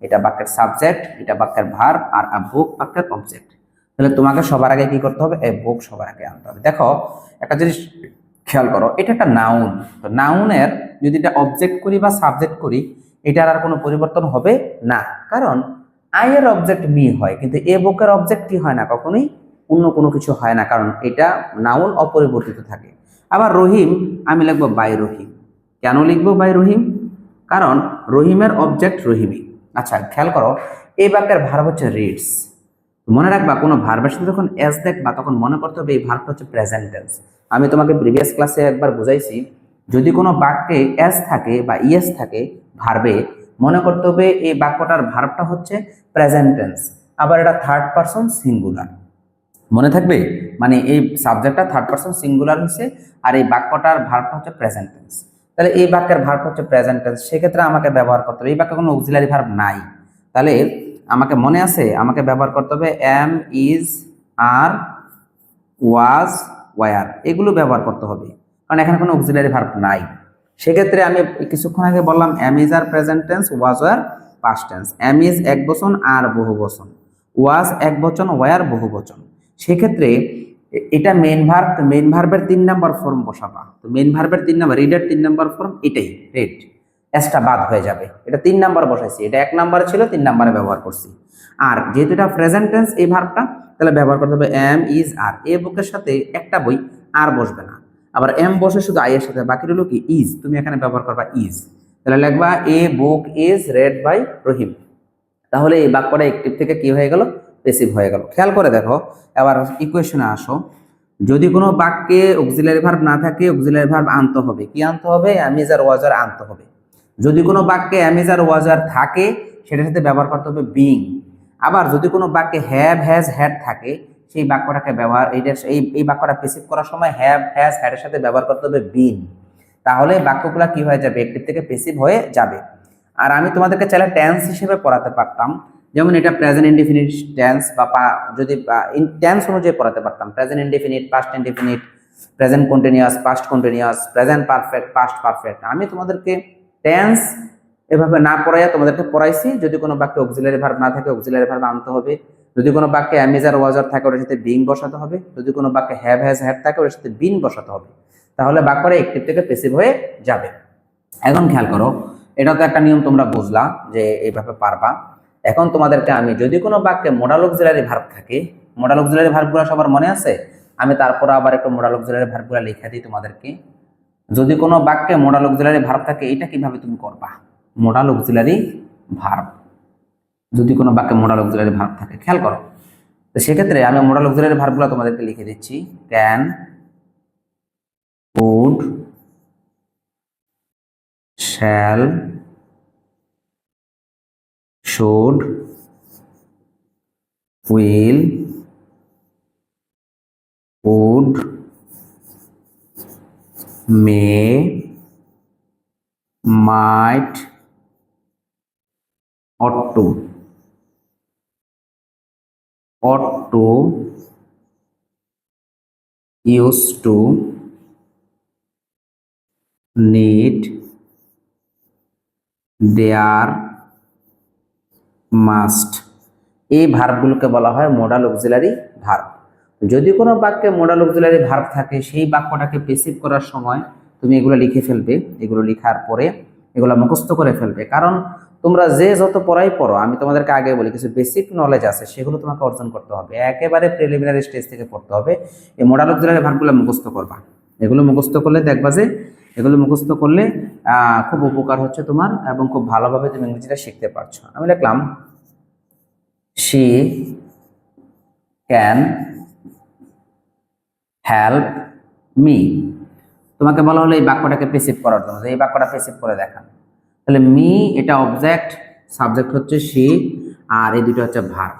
এটা বাক্যের সাবজেক্ট, এটা বাক্যের ভার্ব, আর আ বুক বাক্যের অবজেক্ট। তাহলে তোমাকে সবার আগে কি করতে হবে? এই বুক সবার আগে আনতে হবে। দেখো একটা জিনিস খেয়াল করো, এটা একটা নাউন। তো নাউনের যদি এটা অবজেক্ট করি বা সাবজেক্ট করি, এটার আর কোনো পরিবর্তন হবে না, কারণ আই এর অবজেক্ট মি হয়, কিন্তু এ বুকের অবজেক্ট কি হয় না, কখনোই অন্য কোনো কিছু হয় না, কারণ এটা নাউন অপরিবর্তিত থাকে। আবার রহিম, আমি লিখবো বাই রহিম। কেন লিখবো বাই রহিম? কারণ রহিমের অবজেক্ট রহিমই। আচ্ছা খেয়াল করো, এই বাক্যের ভার্ব হচ্ছে রিডস। মনে রাখবা, কোনো ভার্বের সাথে যখন এস দেখবা তখন মনে করতে হবে এই ভার্বটা হচ্ছে প্রেজেন্ট টেন্স। আমি তোমাকে প্রিভিয়াস ক্লাসে একবার বুঝাইছি, যদি কোনো বাক্যে এস থাকে বা ইএস থাকে ভার্বে, মনে করতে হবে এই বাক্যটার ভার্বটা হচ্ছে প্রেজেন্ট টেন্স, আবার এটা থার্ড পারসন সিঙ্গুলার। মনে থাকবে, মানে এই সাবজেক্টটা থার্ড পারসন সিঙ্গুলার হচ্ছে, আর এই বাক্যটার ভার্বটা হচ্ছে প্রেজেন্ট টেন্স। তাহলে এই বাক্যের ভার্ব হচ্ছে প্রেজেন্ট টেন্স, সেক্ষেত্রে আমাকে ব্যবহার করতে হবে, এই বাক্যে কোনো অক্সিলারি ভার্ব নাই, তাহলে আমাকে মনে আছে আমাকে ব্যবহার করতে হবে am, is, are, was, were, এগুলো ব্যবহার করতে হবে, কারণ এখানে কোনো অক্সিলারি ভার্ব নাই। সেক্ষেত্রে আমি কিছুক্ষণ আগে বললাম am, is, R present tense, was, were past tense. Am, is এক বচন, আর বহু বচন, ওয়াজ এক বচন, ওয়ার বহু বচন। সেক্ষেত্রে এটা মেইন ভার্ব, তো মেইন ভার্বের 3 নাম্বার ফর্ম বসাবা। তো মেইন ভার্বের 3 নাম্বার, রিডের 3 নাম্বার ফর্ম এটাই, রেড, এসটা বাদ হয়ে যাবে। এটা 3 নাম্বার বসাইছি, এটা 1 নাম্বারে ছিল, 3 নাম্বারে ব্যবহার করছি। আর যেহেতু এটা প্রেজেন্ট টেন্স এই ভার্বটা, তাহলে ব্যবহার করতে হবে এম, ইজ, আর। এ বুকের সাথে একটা বই, আর বসবে না, আবার এম বসে শুধু আই এর সাথে, বাকি রইল কি ইজ, তুমি এখানে ব্যবহার করবা ইজ। তাহলে লিখবা এ বুক ইজ রেড বাই রহিম। তাহলে এই বাক্যটা অ্যাক্টিভ থেকে কি হয়ে গেল? প্যাসিভ হয়ে গেল। খেয়াল করে দেখো, এবার ইকুয়েশনে আসো, যদি কোনো বাক্যে অক্সিলারি ভার্ব না থাকে অক্সিলারি ভার্ব আনতে হবে। কি আনতে হবে? এম, ইজ, আর, ওয়াজ, আর আনতে হবে। যদি কোনো বাক্যে এম, ইজ, আর, ওয়াজ, আর থাকে সেটার সাথে ব্যবহার করতে হবে বিং। আবার যদি কোনো বাক্যে হ্যাভ, হ্যাজ, হ্যাড থাকে সেই বাক্যটাকে ব্যবহার এই বাক্যটা প্যাসিভ করার সময় হ্যাভ হ্যাজ হ্যাড এর সাথে ব্যবহার করতে হবে বিন, তাহলে বাক্যগুলো কি হয়ে যাবে, অ্যাক্টিভ থেকে প্যাসিভ হয়ে যাবে। আর আমি তোমাদেরকে চাইলে টেন্স হিসেবে পড়াতে পারতাম, যেমন এটা প্রেজেন্ট ইনডেফিনিট টেন্স বা যদি টেন্স অনুযায়ী পড়াতে পারতাম, present indefinite, past indefinite, present continuous, past continuous, present perfect, past perfect. আমি তোমাদেরকে টেন্স এভাবে না পড়াইয়া তোমাদেরকে পড়াইছি, যদি কোনো বাক্যে অক্সিলারি ভার্ব না থাকে অক্সিলারি ভার্ব আনতে হবে, যদি কোনো বাক্যে অ্যামিজার ওয়াজার থাকে ওটার সাথে বিং বসাতে হবে, যদি কোনো বাক্যে হ্যাভ হ্যাজ হ্যাড থাকে ওটার সাথে বিন বসাতে হবে, তাহলে বাক্যটা অ্যাক্টিভ থেকে প্যাসিভ হয়ে যাবে। এখন খেয়াল করো, এটা তো একটা নিয়ম তোমরা বুঝলা যে এইভাবে পারবা। এখন তোমাদেরকে আমি যদি কোনো বাক্যে মোডাল অক্সিলারি ভার্ব থাকে, মোডাল অক্সিলারি ভার্বগুলো সবার মনে আছে, আমি তারপর আবার একটু মোডাল অক্সিলারি ভার্বগুলো লিখে দিই তোমাদেরকে। যদি কোনো বাক্যে মোডাল অক্সিলারি ভার্ব থাকে এটা কিভাবে তুমি করবা, মোডাল অক্সিলারি ভার্ব, যদি কোনো বাক্যে মোডাল অক্সিলারি ভার্ব থাকে খেয়াল করো। তো সেক্ষেত্রে আমি মোডাল অক্সিলারি ভার্বগুলো তোমাদেরকে লিখে দিচ্ছি। Can, would, shall, should, will, would, may, might, ought to, used to, need, dare, must, এই ভার্বগুলোকে বলা হয় মোডাল অক্সিলারি ভার্ব। যদি কোনো বাক্যে মোডাল অক্সিলারি ভার্ব থাকে সেই বাক্যটাকে প্যাসিভ করার সময় তুমি এগুলো লিখে ফেলবে, এগুলো লেখার পরে এগুলো মুখস্থ করে ফেলবে, কারণ তোমরা যে যত পড়াই পড়ো, আমি তোমাদেরকে আগে বলি কিছু বেসিক নলেজ আছে সেগুলো তোমাকে অর্জন করতে হবে, একেবারে প্রিলিমিনারি স্টেজ থেকে পড়তে হবে। এই মোডাল অক্সিলারি ভার্বগুলো মুখস্থ করবা, এগুলো মুখস্থ করলে দেখবা যে এগুলো মুখস্থ করলে খুব উপকার হচ্ছে তোমার এবং খুব ভালোভাবে তুমি ইংরেজিটা শিখতে পারছো। আমি লিখলাম she can help me, তোমাকে বলা হলো এই বাক্যটাকে প্যাসিভ করার জন্য, এই বাক্যটা প্যাসিভ করে দেখান। তাহলে মি এটা অবজেক্ট, সাবজেক্ট হচ্ছে she, আর এই দুটো হচ্ছে ভার্ব।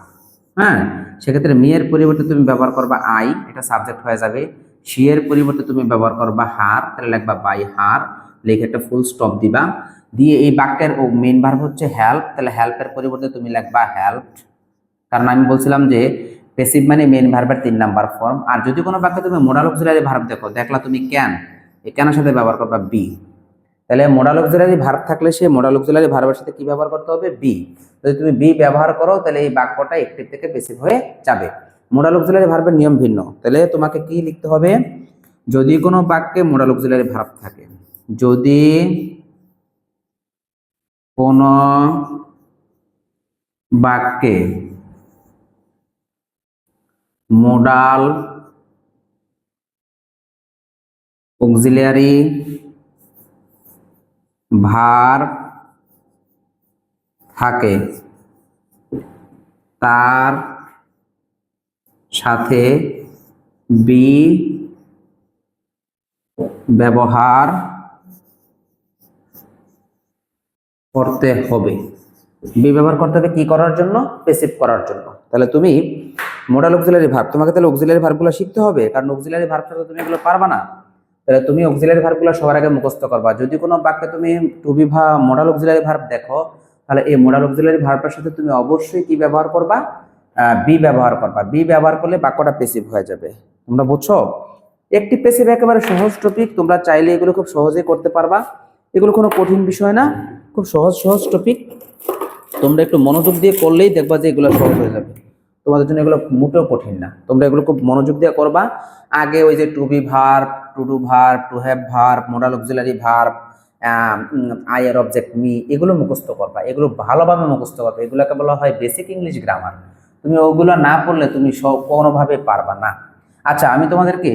হ্যাঁ, সেক্ষেত্রে মি এর পরিবর্তে তুমি ব্যবহার করবা আই, এটা সাবজেক্ট হয়ে যাবে। she এর পরিবর্তে তুমি ব্যবহার করবা হার, তাহলে লিখবা বাই হার, লিখে একটা ফুল স্টপ দিবা, দিয়ে এই বাক্যের মেইন ভার্ব হচ্ছে হেল্প, তাহলে হেল্পের পরিবর্তে তুমি লিখবা হেল্পড, কারণ আমি বলছিলাম যে প্যাসিভ মানে মেইন ভার্বের 3 নাম্বার ফর্ম। আর যদি কোনো বাক্যে তুমি মোডাল অক্সিলারি ভার্ব দেখলা তুমি ক্যান, এই ক্যানের সাথে ব্যবহার করবা বি, তাহলে মোডাল অক্সিলারি ভার্ব থাকলে সেই মোডাল অক্সিলারি ভার্বের সাথে কি ব্যবহার করতে হবে, বি। যদি তুমি বি ব্যবহার করো তাহলে এই বাক্যটা অ্যাক্টিভ থেকে প্যাসিভ হয়ে যাবে। মোডাল অক্সিলারি ভার্বের নিয়ম ভিন্ন, তাহলে তোমাকে কি লিখতে হবে, যদি কোনো বাক্যে মোডাল অক্সিলারি ভার্ব থাকে, যদি কোনো বাক্যে মোডাল অক্সিলিয়ারি ভার্ব থাকে, তার সাথে বি ব্যবহার করতে হবে। বি ব্যবহার করতে হবে কি করার জন্য, প্যাসিভ করার জন্য। তাহলে তুমি মোডাল অক্সিলারি ভার্ব, তোমাকে তাহলে অক্সিলারি ভার্বগুলো শিখতে হবে, কারণ অক্সিলারি ভার্ব ছাড়া তুমি এগুলো পারবা না। তাহলে তুমি অক্সিলারি ভার্বগুলো সবার আগে মুখস্থ করবা। যদি কোনো বাক্যে তুমি to be modal auxiliary verb দেখো, তাহলে এই মোডাল অক্সিলারি ভার্বের সাথে তুমি অবশ্যই কি ব্যবহার করবা, বি ব্যবহার করবা। বি ব্যবহার করলে বাক্যটা প্যাসিভ হয়ে যাবে। তোমরা বুঝছো? একটি প্যাসিভ একেবারে সহজ টপিক, তোমরা চাইলে এগুলো খুব সহজেই করতে পারবা, এগুলো কোনো কঠিন বিষয় না, খুব সহজ সহজ টপিক। তোমরা একটু মনোযোগ দিয়ে করলেই দেখবা যে এগুলো সহজ হয়ে যাবে, তোমাদের জন্য এগুলো মোটেও কঠিন না। তোমরা এগুলো খুব মনোযোগ দিয়ে করবা। আগে ওই যে to be verb, to do verb, to have verb, modal auxiliary verb, I এর অবজেক্ট মি, এগুলো মুখস্থ করবা, এগুলো ভালোভাবে মুখস্থ করবে। এগুলোকে বলা হয় বেসিক ইংলিশ গ্রামার। তুমি ওগুলো না পড়লে তুমি কোনোভাবে পারবা না। আচ্ছা, আমি তোমাদেরকে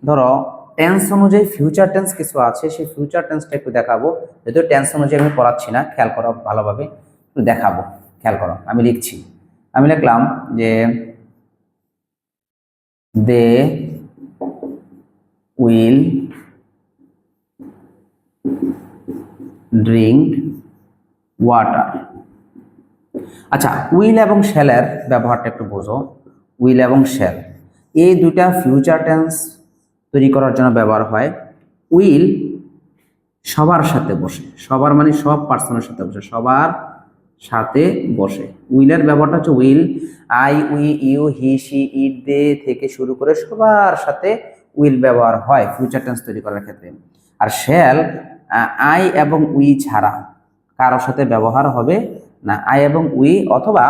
ধরো টেন্স অনুযায়ী ফিউচার টেন্স কিছু আছে, সেই ফিউচার টেন্সটা একটু দেখাবো। যদিও টেন্স অনুযায়ী আমি পড়াচ্ছি না, খেয়াল করো ভালোভাবে, একটু দেখাবো। খেয়াল করো, আমি লিখছি, আমি লিখলাম যে দে উইল ড্রিঙ্ক ওয়াটার। আচ্ছা, উইল এবং শ্যালের ব্যবহারটা একটু বোঝো। উইল এবং শ্যাল, এই দুইটা ফিউচার টেন্স তৈরি করার জন্য ব্যবহার হয়। উইল সবার সাথে বসে, সবার মানে সব পার্সনের সাথে বসে, সবার সাথে বসে। উইলের ব্যবহারটা হচ্ছে will, I, we, you, he, she, it, they থেকে শুরু করে সবার সাথে উইল ব্যবহার হয় ফিউচার টেন্স তৈরি করার ক্ষেত্রে। আর শ্যাল আই এবং উই ছাড়া কারোর সাথে ব্যবহার হবে না। আই এবং উই অথবা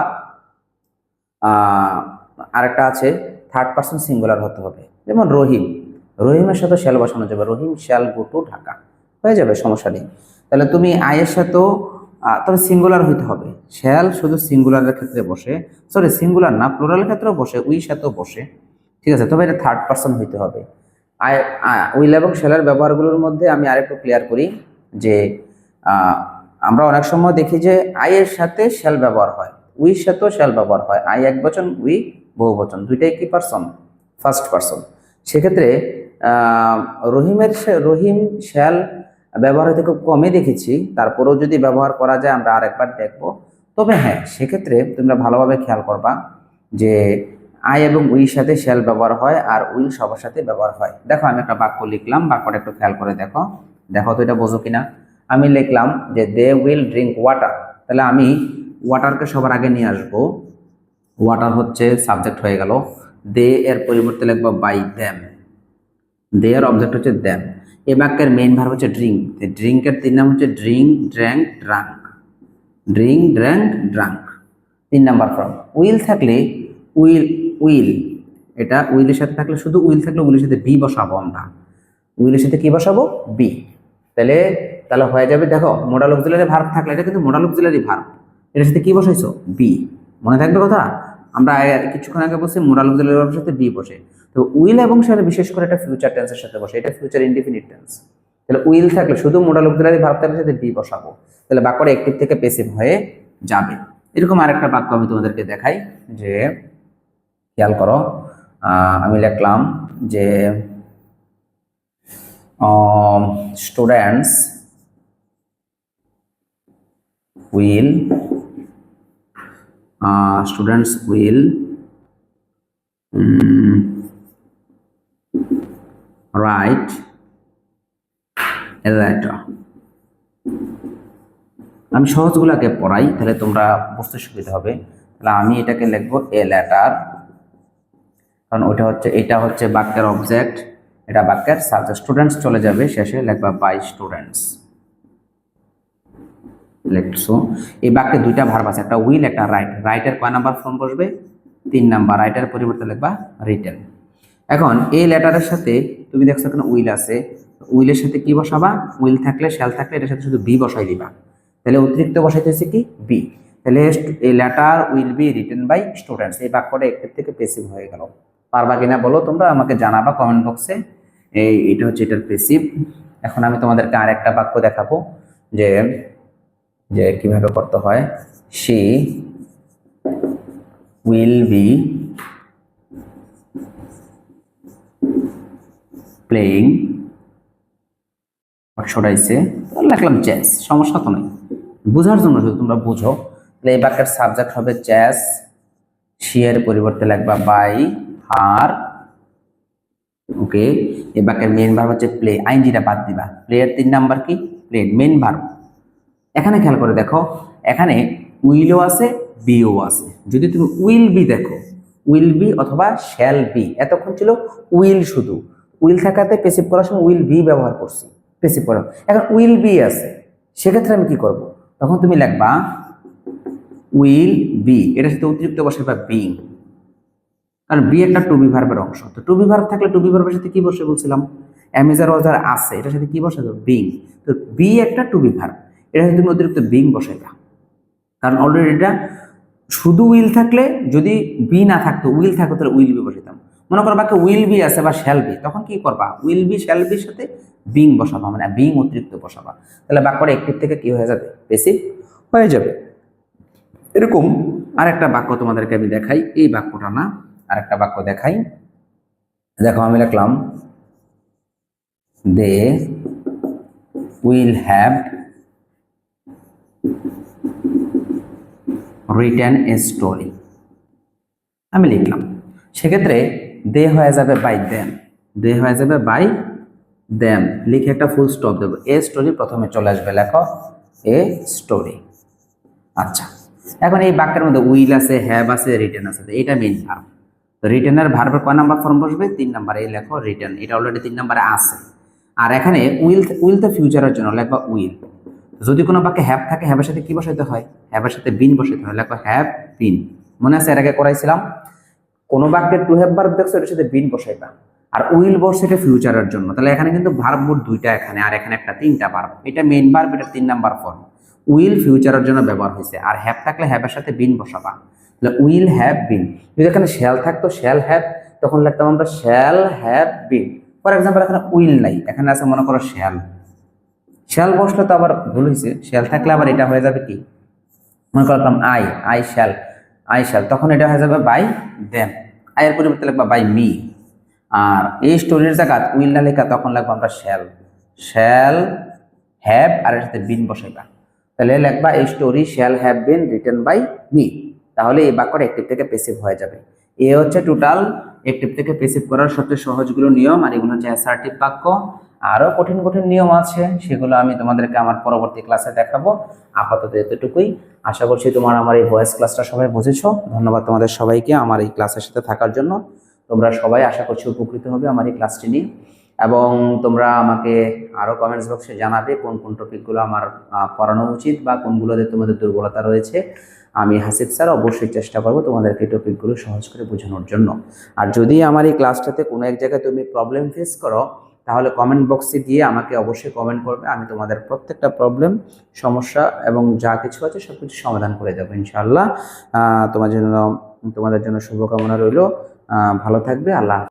আরেকটা আছে থার্ড পার্সন সিঙ্গুলার হতে হবে, যেমন রহিম, রহিমের সাথে শ্যাল বসানো যাবে, রহিম শ্যাল গো টু ঢাকা, হয়ে যাবে, সমস্যা নেই। তাহলে তুমি আয়ের সাথেও তবে সিঙ্গুলার হইতে হবে। শ্যাল শুধু সিঙ্গুলারের ক্ষেত্রে বসে, সরি সিঙ্গুলার না প্লুরালের ক্ষেত্রেও বসে, উই সাথেও বসে, ঠিক আছে, তবে এটা থার্ড পার্সন হইতে হবে। উইল এবং শ্যালের ব্যবহারগুলোর মধ্যে আমি আরেকটু ক্লিয়ার করি যে আমরা অনেক সময় দেখি যে আয়ের সাথে শ্যাল ব্যবহার হয়, উইর সাথেও শ্যাল ব্যবহার হয়। আই এক বচন, উই বহু বচন, দুইটাই কি পার্সন, ফার্স্ট পার্সন। সেক্ষেত্রে রহিম শ্যাল ব্যবহার হয়তো খুব কমই দেখেছি, তারপরেও যদি ব্যবহার করা যায় আমরা আরেকবার দেখব। তবে হ্যাঁ, সেক্ষেত্রে তোমরা ভালোভাবে খেয়াল করবা যে আই এবং উইর সাথে শ্যাল ব্যবহার হয় আর উইল সবার সাথে ব্যবহার হয়। দেখো আমি একটা বাক্য লিখলাম, বাক্যটা একটু খেয়াল করে দেখো, দেখো তো এটা বোঝো কিনা। আমি লিখলাম যে দে উইল ড্রিঙ্ক ওয়াটার, তাহলে আমি ওয়াটারকে সবার আগে নিয়ে আসবো, ওয়াটার হচ্ছে সাবজেক্ট হয়ে গেল, দে এর পরিবর্তে লিখবো বাই দ্যাম, দে এর অবজেক্ট হচ্ছে দ্যাম। এই বাক্যের মেইন ভার্ব হচ্ছে ড্রিঙ্ক, ড্রিঙ্কের তিন নাম হচ্ছে drink, drank, drunk, drink, drank, drunk, তিন নাম্বার ফর্ম। উইল থাকলে উইল, উইল এটা উইলের সাথে থাকলে, শুধু উইল থাকলে উইলের সাথে বি বসাবো আমরা, উইলের সাথে কি বসাবো, বি। তাহলে তাহলে হয়ে যাবে, দেখো মোডাল অক্সিলারি ভার্ব থাকলে, এটা কিন্তু মোডাল অক্সিলারি ভার্ব, এটার সাথে কি বসাইছো, বি। মনে থাকবে কথা, আমরা কিছুক্ষণ আগে বলছি মোডাল অক্সিলারি ভার্বের সাথে বি বসে। তো উইল এবং সাথে বিশেষ করে এটা ফিউচার টেন্সের সাথে বসে, এটা ফিউচার ইনডিফিনিট টেন্স। তাহলে উইল থাকলে শুধু মোডাল অক্সিলারি ভার্ব থাকলে সাথে বি বসাবো, তাহলে বাক্যটা অ্যাক্টিভ থেকে প্যাসিভ হয়ে যাবে। এরকম আরেকটা বাক্য আমি তোমাদেরকে দেখাই, যে খেয়াল করো, আমি লিখলাম যে students will, students will write a letter. আমি সহজগুলোকে পড়াই, তাহলে তোমরা বুঝতে সুবিধা হবে। তাহলে আমি এটাকে লিখবো এ লেটার, কারণ ওটা হচ্ছে, এটা হচ্ছে বাক্যের অবজেক্ট, এটা বাক্যের সাবজেক্ট। স্টুডেন্টস চলে যাবে শেষে, লিখবা বাই স্টুডেন্টস, লিখছো। এই বাক্যে দুইটা ভার্ব আছে, একটা উইল, একটা রাইট। রাইটের কয় নাম্বার ফর্ম বসবে, 3 নাম্বার। রাইটের পরিবর্তে লিখবা রিটেন। এখন এই লেটারের সাথে তুমি দেখছো এখানে উইল আছে, উইলের সাথে কি বসাবা, উইল থাকলে শ্যাল থাকলে এটার সাথে শুধু বি বসাই দিবা, তাহলে অতিরিক্ত বসাইতেছে কি, বি। তাহলে এই letter will be written by students, এই বাক্যটা অ্যাক্টিভ থেকে প্যাসিভ হয়ে গেল। পারবা কিনা বলো তোমরা, আমাকে জানাবা কমেন্ট বক্সে। এটা হচ্ছে এটার প্যাসিভ। এখন আমি তোমাদেরকে আরেকটা বাক্য দেখাবো যে যে কিভাবে করতে হয়। শি উইল বি প্লেইং, শোনাইছে লিখলাম চেস, সমস্যা তো নাই, বোঝার জন্য শুধু তোমরা বুঝো। তাহলে এই বাক্যের সাবজেক্ট হবে চেস, শি এর পরিবর্তে লিখবা বাই হার, ওকে। এই বাক্যের মেইন ভার্ব হচ্ছে প্লে, আইনজিটা বাদ দিবা, প্লে এর 3 নাম্বার কি, প্লে, মেইন ভার্ব। এখানে খেয়াল করে দেখো, এখানে উইলও আছে, বিও আছে। যদি তুমি উইল বি দেখো, উইল বি অথবা শ্যাল বি, এতক্ষণ ছিল উইল শুধু, উইল থাকাতে প্যাসিভ করার সময় উইল বি ব্যবহার করছি, প্যাসিভ করা। এখন উইল বি আছে, সেক্ষেত্রে আমি কি করব, তখন তুমি লিখবা উইল বি, এটার সাথে অতিরিক্ত বসে বা বিং, কারণ বি একটা টু বি ভার্বের অংশ। তো টু বি ভার্ব থাকলে টু বি ভার্বের সাথে কি বসে বলছিলাম, অ্যামিজার ওয়াজার আছে, এটার সাথে কি বসে, বিং। তো বি একটা টু বি ভার্ব, এটার সাথে তুমি অতিরিক্ত বিং বসাইবা, কারণ অলরেডি এটা শুধু উইল থাকলে, যদি বি না থাকতো উইল থাকতো তাহলে উইল বি বসাইতাম। মনে করো বাক্যে উইল বি আছে বা শ্যাল বি, তখন কি করবা, উইল বি শ্যাল বির সাথে বিং বসাবা, মানে বিং অতিরিক্ত বসাবা, তাহলে বাক্যটা অ্যাক্টিভ থেকে কি হয়ে যাবে, প্যাসিভ হয়ে যাবে। এরকম আরেকটা বাক্য তোমাদেরকে আমি দেখাই, এই বাক্যটা না, আরেকটা বাক্য দেখাই। দেখো আমি লিখলাম they will have written a story, আমি লিখলাম। সেক্ষেত্রে দে হয়ে যাবে বাই দেম, দে হয়ে যাবে বাই দেম, লিখে একটা ফুল স্টপ দেবো। এ স্টোরি প্রথমে চলে আসবে, লেখো এ স্টোরি। আচ্ছা, এখন এই বাক্যের মধ্যে উইল আছে, হ্যাভ আছে, রিটেন আছে, এটা মেইন ভার্ব। তো রিটেনের ভার্বের কয় নাম্বার ফর্ম বসবে? 3 নাম্বার। এই লেখো রিটেন, এটা অলরেডি 3 নাম্বারে আছে। আর এখানে উইল তো ফিউচারের জন্য, লেখো উইল। যদি কোনো বাক্যে হ্যাভ থাকে, হ্যাভের সাথে কি বসাইতে হয়? হ্যাভের সাথে বিন বসাইতে হয়, লেখো হ্যাভ বিন। মনে আছে এর আগে করাইছিলাম? কোনো বাক্যে টু হ্যাভ ভার্ব দেখছো, এটার সাথে বিন বসাইবা। আর উইল বসছে এটা ফিউচারের জন্য, তাহলে এখানে কিন্তু ভার্ব মোট 2টা এখানে, আর এখানে একটা 3টা ভার্ব। এটা মেইন ভার্ব, এটা 3 নাম্বার ফর্ম। উইল ফিউচারের জন্য ব্যবহার হয়েছে, আর হ্যাভ থাকলে হ্যাভের সাথে বিন বসাবা, তাহলে উইল হ্যাভ বিন। যদি এখানে শ্যাল থাকতো, শ্যাল হ্যাভ, তখন লিখতাম আমরা shall have bin. For example এখানে উইল নাই, এখানে আছে মনে করো শ্যাল। শ্যাল বসলে তো আবার ভুল হয়েছে, শ্যাল থাকলে আবার এটা হয়ে যাবে কি, মনে করলাম আই শ্যাল, তখন এটা হয়ে যাবে বাই দেম। আয়ের পরিবর্তে লিখবা বাই মি। আর এই স্টোরির জায়গা উইল না লেখা, তখন লিখবো আমরা শ্যাল হ্যাভ, আর এর সাথে বিন বসাইবা। তাহলে লিখবা এই story shall have been written by me. তাহলে এই বাক্যটা অ্যাক্টিভ থেকে প্যাসিভ হয়ে যাবে। এ হচ্ছে টোটাল অ্যাক্টিভ থেকে প্যাসিভ করার সবচেয়ে সহজগুলো নিয়ম, আর এগুলো হচ্ছে অ্যাসার্টিভ বাক্য। আরও কঠিন কঠিন নিয়ম আছে, সেগুলো আমি তোমাদেরকে আমার পরবর্তী ক্লাসে দেখাবো। আপাতত এতটুকুই। আশা করছি তোমার আমার এই ভয়েস ক্লাসটা সবাই বুঝেছো। ধন্যবাদ তোমাদের সবাইকে আমার এই ক্লাসের সাথে থাকার জন্য। তোমরা সবাই আশা করছি উপকৃত হবে আমার এই ক্লাসটি নিয়ে, এবং তোমরা আমাকে আরও কমেন্টস বক্সে জানাবে কোন কোন টপিকগুলো আমার পড়ানো উচিত বা কোনগুলোতে তোমাদের দুর্বলতা রয়েছে। আমি হাসিব স্যার অবশ্যই চেষ্টা করব তোমাদেরকে এই টপিকগুলো সহজ করে বোঝানোর জন্য। আর যদি আমার এই ক্লাসটাতে কোনো এক জায়গায় তুমি প্রবলেম ফেস করো, তাহলে কমেন্ট বক্সে গিয়ে আমাকে অবশ্যই কমেন্ট করবে। আমি তোমাদের প্রত্যেকটা প্রবলেম, সমস্যা এবং যা কিছু আছে সব কিছু সমাধান করে দেবো ইনশাআল্লাহ। তোমাদের জন্য শুভকামনা রইল। ভালো থাকবে। আল্লাহ।